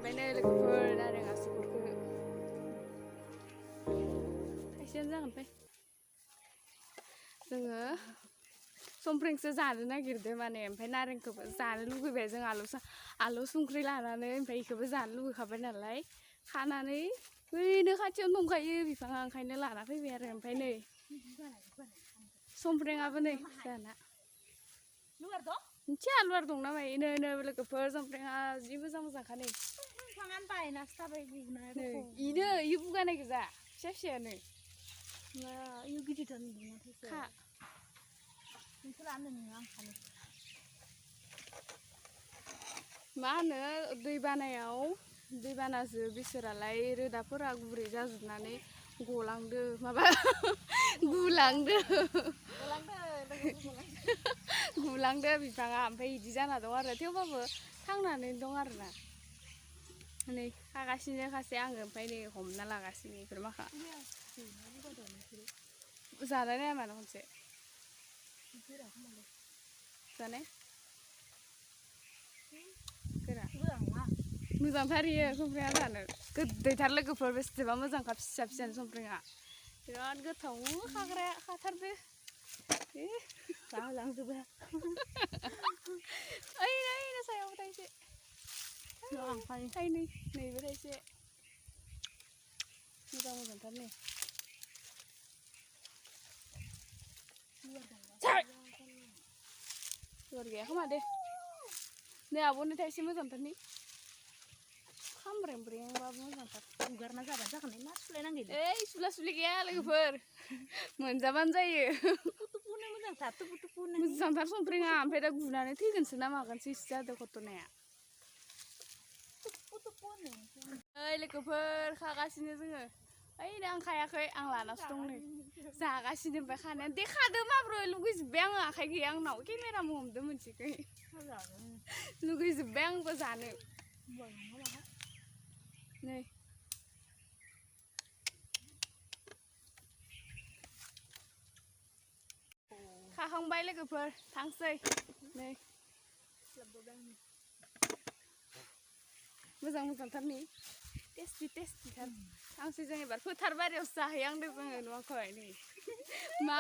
ओमफ्राय नै लोगोफोर नारें आसुगुरखौ थाइसेयानो जागोन फाय जोङो समफ्रेंसो जानो नागिरदों माने ओमफ्राय नारेंखौबो जानो लुगैबाय जों आलु संख्रि लानानै ओमफ्राय बेखौबो जानो लुगैखाबाय नालाय खानानै बैनो खाथियावनो दंखायो बिफाङा ओंखायनो लाना फैबाय आरो ओमफ्राय नै समफ्रेंआबो नै जाना मिथिया लुवार दंना मायो नो लोगोफोर समफ्रेंआ जि मोजां मोजांखा नै इनो इ बुगानाय गोजा फिसा फिसायानो खा मा होनो दैबानाजों बिसोरालाय रोदाफोरा गुरै जाजोबनानै गलांदो माबा गुलांदो बिफाङा ओमफ्राय इदि जाना दं आरो थेवबाबो थांनानै दं आरोना नै खागासिनो खासे आङो ओमफ्राय नै हमना लागासिनो बेफोर माखा जानाय नाया मानो खनसे जानाय गोरा मोजांथार इयो समफ्रेंआ जानो गोदैथार लोगोफोर बेसेबा मोजांखा फिसा फिसानो समफ्रेंआ बिराद गोथाव खाथारदो जाहोलांजोबो ओइ नै सायाव थाइसे थाइनै नैबो थाइसे मोजांथार नै लुवार गैया खोमा दे नै आब'नो थाइसे मोजांथारनि खामब्रेंब्रेंबाबो मोजांथार उगारना जाबानो जाखानाय मा सुलायनांगौ ओइ सुलि गैया लोगोफोर मोनजाबानो जायो मोजांथार समफ्रेंआ ओमफ्राय दा गुनानै थैगोनसो ना मागोनसो इसे जादों खथ'नाया ओइ लोगोफोर खागासिनो जोङो ओइ आं खायाखै आं लानासो दं नै जागासिनो ओमफ्राय खानाया देखादो माब्रै लुगैजोब्बाय आङो आखाइ गैया आंनाव केमेराबो हमदो मोनसेखै लुगैजोब्बाय आंबो जानो नै खाखांबाय लोगोफोर थांसै नै मोजांथार नै टेस्टिथार थांसै जों एबार फोथार बारियावसो जाहैहांदों जोङो नुवाखै नै मा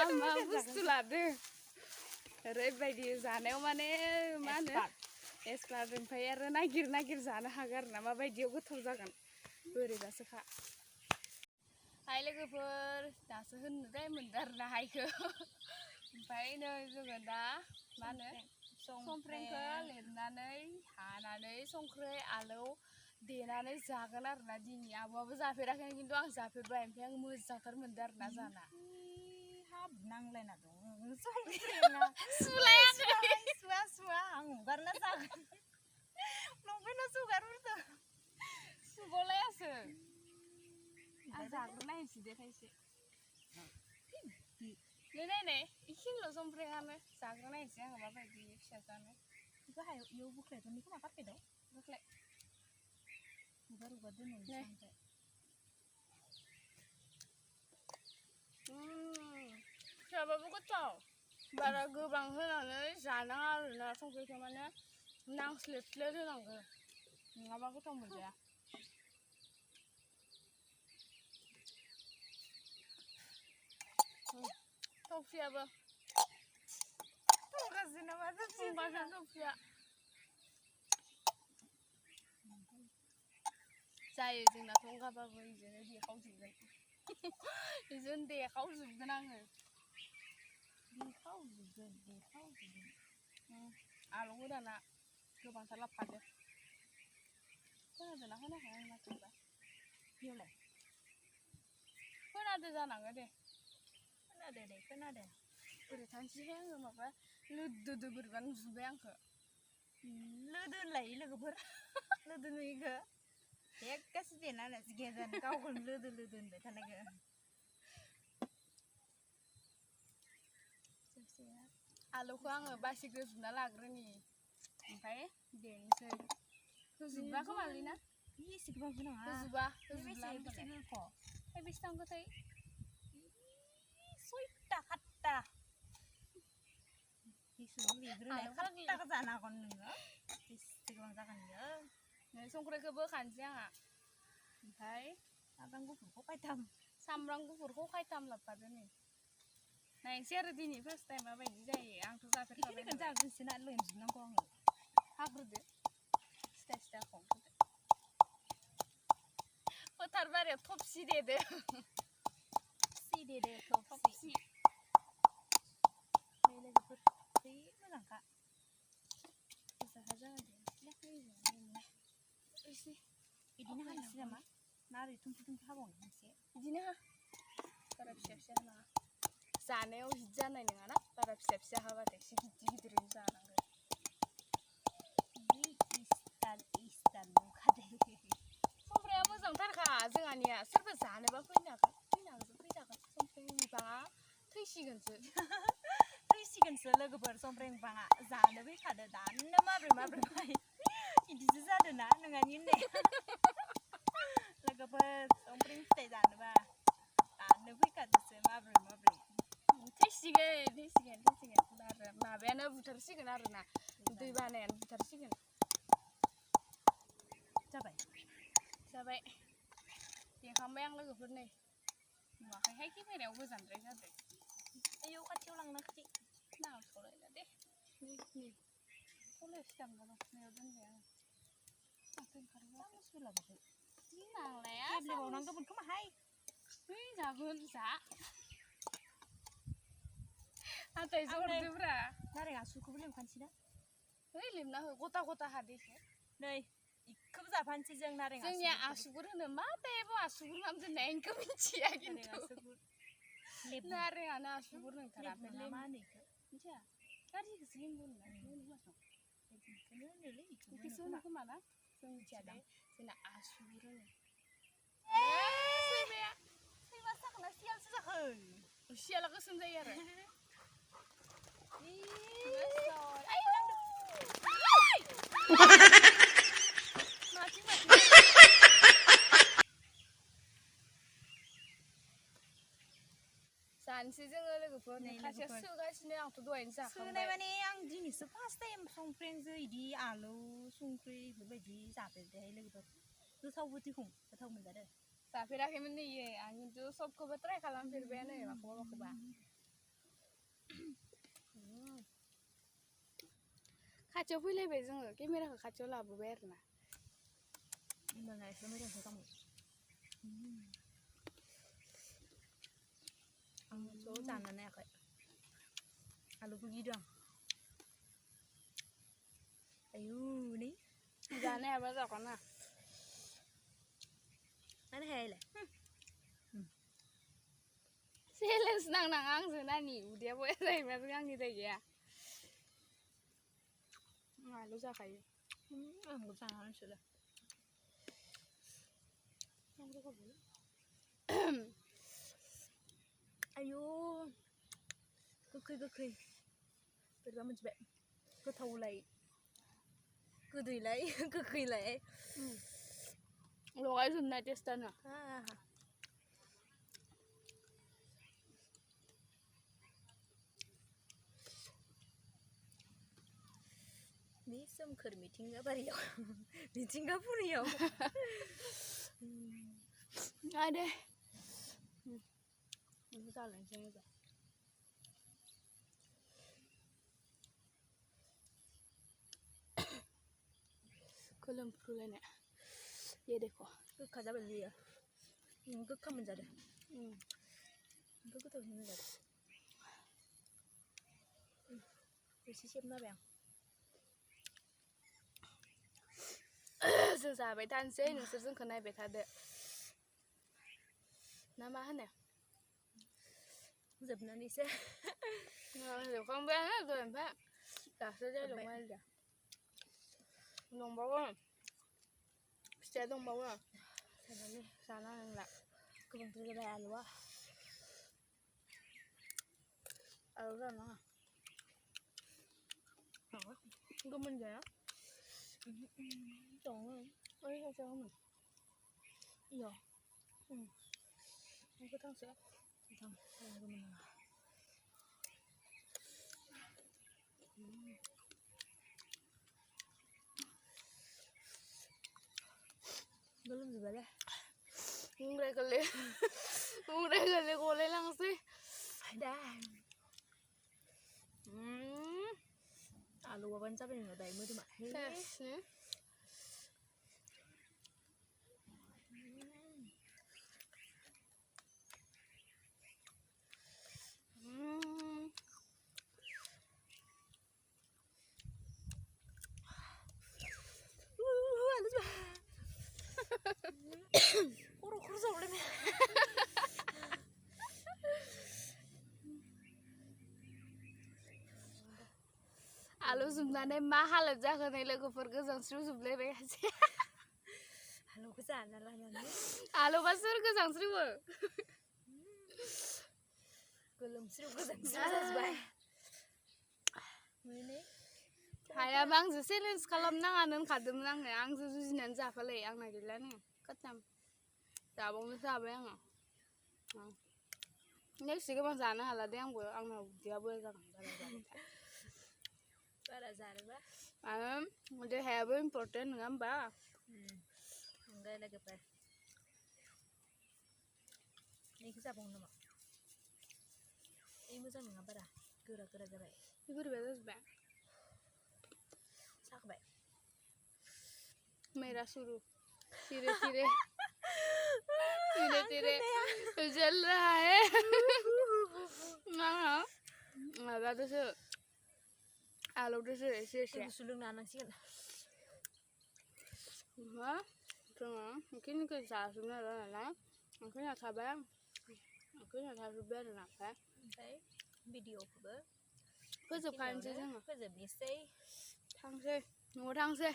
बुस्थु लादों ओरैबायदि जानायाव माने मा होनो एक्सपार्ट ओमफ्राय आरो नागिर जानो हागोन आरो ना माबायदियाव गोथाव जागोन बोरैबासोखा हाय लोगोफोर दासो होननो दे मोनदों आरो ना हायखौ ओमफ्राय नै जोङो दा मा होनो समफ्रेंखौ लेबनानै हानानै संख्रै आलौ देनानै जागोन आरो ना दिनै आब'आबो जाफेराखै खिन्थु आं जाफेरबाय ओमफ्राय आं मोजांथार मोनदों आरो ना जाना नांलायना दं सुवा आं हगारना जागोन लंपेन्टआवसो हगारहरदों सुग'लायासो आं जाग्रोनायनोसै दे थाइसे नै इखिनिल' समफ्रेंआनो जाग्रोनायनोसै आङो माबायदि फिसा जानो बेखौ इयाव बोख्लायदोंनि खोमा कारपेटआव बोख्लाय हुगार दोननोसै फिसाबाबो गोथाव बारा गोबां होनानै जानाङा आरोना संख्रिखौ माने नांस्लेबस्लेब होनांगौ नङाबा गोथाव मोनजाया थफियाबो थफिया जायो जोंना थंगाबाबो बिदिनो देखावजोबगोन बिदिनो देखावजोबगोन आङो आलौ गोदाना गोबांथार लाबोफादो खोनादोंना खोनायाखै आंनि माथोखौबा बेयावलाय खोनादो जानांगौ दे खोनादो बोरै थांसैहाय आङो माबा लोदोदो बोरैबा नुजोब्बाय आंखौ लोदो लायो लोगोफोर लोदो नुयिखौ एकगासो देना होनोसै गेजेरनि गावखौनो लोदो होनबाय थानायखौ आलुखौ आङो बासिग्रोजोबना लाग्रोनि ओमफ्राय देनोसै होजोबा खोमालै ना एसेबां होनाङा होजोबला बेसे थांखोथाय 6टा 8टा बेसेबां लिरग्रोनाय 8टाखौ जानो हागोन नोङो बेसेबां जागोन इयो संख्रिखौबो खानोसै आंहा ओमफ्राय सामब्राम गुफुरखौ बायथाम सामब्राम गुफुरखौ खायथाम लाबोफादो नै नायनोसै आरो दिनै फार्स्ट टाइम माबायदि जायो आंथ' जाफेरखाबाय बेखिनिखौ जाग्रोनोसै ना लोंजोबनांगौ आङो हाग्रोदो सिथा सिथा संग्रोदो फोथार बारियाव थबसि देदो सिदेदे थबसि लोगोफोर जि मोजांखा जाहा जागोन दे बिदिनो हानोसै नामा ना ओरै थुमफ्रु थुमफ्रु हाबावनो मोनसे बिदिनो हा बारा फिसा फिसा हानाङा जानायाव हिट जानाय नङाना बारा फिसा फिसा हाबाथाय एसे गिदिर गिदिरैनो जानांगौ इस्टाइल नुखादे संख्रिया मोजांथारखा जोंहानिया सोरबा जानोबा फैनो फैजागोन संख्रि बिफाङा थैसिगोनसो लोगोफोर संख्रि बिफाङा जानो फैखादो दानो माब्रै बिदिसो जादों ना नोंहानि होननाय लोगोफोर संख्रि फिथाइ जानोबा दानो फैखादोसो माब्रै थैसिगोन आरो माबायानो बुथारसिगोन आरो ना दै बानायानो बुथारसिगोन जाबाय देखांबाय आं लोगोफोर नै नुवाखैहाय केमेरायाव गोजानद्राय जादों आयौ खाथियाव लांना खाथि नांथ'लायला दे नै थलायावसो दामना दं नैयाव दोनबाय आं सोलाबाखै नांलाया गेब्लेबावनांगौमोन खोमाहाय जागोन जा हाथाय जरदोब्रा नारें आसुखौबो लेमखानोसै ना लेमना हो गथा गथा हादैखौ नै इखौबो जाफानोसै जों नारें जोंनिया आसुगुर होनो मा टाइपआव आसुगुर नाम दोननाय इनखौ मिथिया खिन्थु नारेंआनो आसुगुर नोंथारा मा होनो इखौ मिथिया गाज्रिखौसो लेमबु बेखौसो होनो खोमा ना जों मिथिया दे जोंना आसुगुर होनो सैमा साखोना सियालसो जाखो सियाला गोसोम जायो आरो जानोसै जोङो लोगोफोर खासेया सोगासिनो आंथ' दहायनो जाखांबाय सोनाय माने आं दिनैसो फार्स्ट टाइम संफ्रेंजों इदि आलु संख्रि बेफोरबायदि जाफेरदोंहाय लोगोफोर गोथावबो दिखुं गोथाव मोनजादों जाफेराखैमोन नै आं खिन्थु सबखौबो ट्राय खालामफेरबायानो माखौबा खाथियाव फैलायबाय जोङो केमेराखौ खाथियाव लाबोबाय आरोना होमबाना एसे मोजांसो जागौमोन आंथ' जानानै नायाखै आलुखौ गिदों आं आयु नै जानो हायाबा जागोन ना मानो हायालाय चेलेन्ज नांनाङा आंजों नानि उदैया बया जायोबा जों आंनि जायगाया आलु जाखायो आंबो जानानैसोलाय आयु गोखै बोरैबा मोनथिबाय गोथावलाय गोदैलाय गोखैलाय लगायजोबनाय टेस्टानो बे सोमखोर मिथिंगा बारियाव मिथिंगाफुरियाव दे जालायनोसै मोजां खोलोमफ्रुलायनाय ये देखो गोखा जाबाय बेयो गोखा मोनजादों ओमफ्राय गोथावसिन मोनजादों एसे सेबना होबाय जों जाबाय थानोसै नोंसोर जोंखौ नायबाय थादो ना मा होनो जोबनानैसो जोबखांबायानो दहायनिफ्राय दासो जादोंमोन दंबावो फिथाइया दंबावो जाना नंला गोबांथार जाबाय आलुआ आलु जानाङा गोमोन जाया dong ôi sao sao mình iya không có thằng sữa thằng của mình गोलोमजोबबाय दे मुंग्राय गोरलै गलाय लांसै दा आलु बाबानो जाबाय नोङो दायो मोदोमा खर' जावलायनाय आलु जोबनानै मा हालोद जाखो नै लोगोफोर गोजांस्रिवजोबलायबाय आलुखौ जाना लानानै आलुबा सोर गोजांस्रिवो गोलोमस्रिव गोजांस्रिव जाजोबबाय हायाबा आंजों चेलेन्ज खालामनाङानो होनखादोंमोन आंजो जुजिनानै जाफालाय आंना गैला नै खतम जाबावनो जाबाय आङो नेक्स्ट गोबां जानो हाला दे आंबो आंनाव उदैया बोरै जागोन बारा जानोबा आरो देहायाबो इम्पर्टेन्ट नङा होमबा ओमफ्राय लोगोफोर बेखौ जाबावनो नामा मोजां नङा बारा गोरा जाबाय बोरैबा जाजोब्बाय साखबाय मेरा शुरू धीरे धीरे जल रहा है माबादोसो आलौदोसो एसे गुसु लोंना नांसिगोन मा जोङो बेखिनिखौ जाजोबनो आरो नालाय ओंखायनो थाबाय थाजोब्बाय आरो ओमफ्राय भिडिअखौबो फोजोबखानोसै जोङो फोजोबनोसै थांसै न'आव थांसै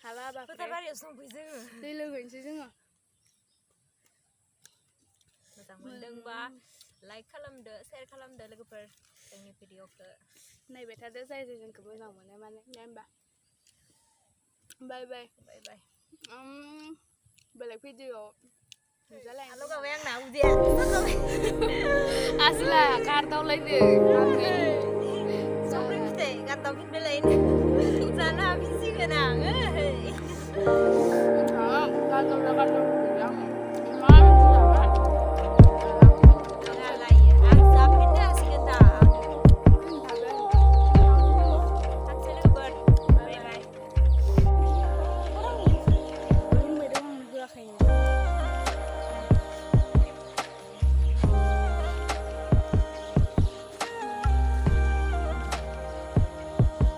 हाला फोथारबारियावसो दंफैयो जोङो दै लोंहैनोसै जोङो मोजां मोनदोंबा लाइक खालामदो शेयार खालामदो लोगोफोर जोंनि भिडिअखौ नायबाय थादो जाय जोंखौ मोजां मोनो माने दे होमबा बाय बाय बेलेग भिडिअ आलौ गाबाय आंना उदैया आसला गारदावलायदो संख्रि फिथाइ गारदावफिनबाय लायनो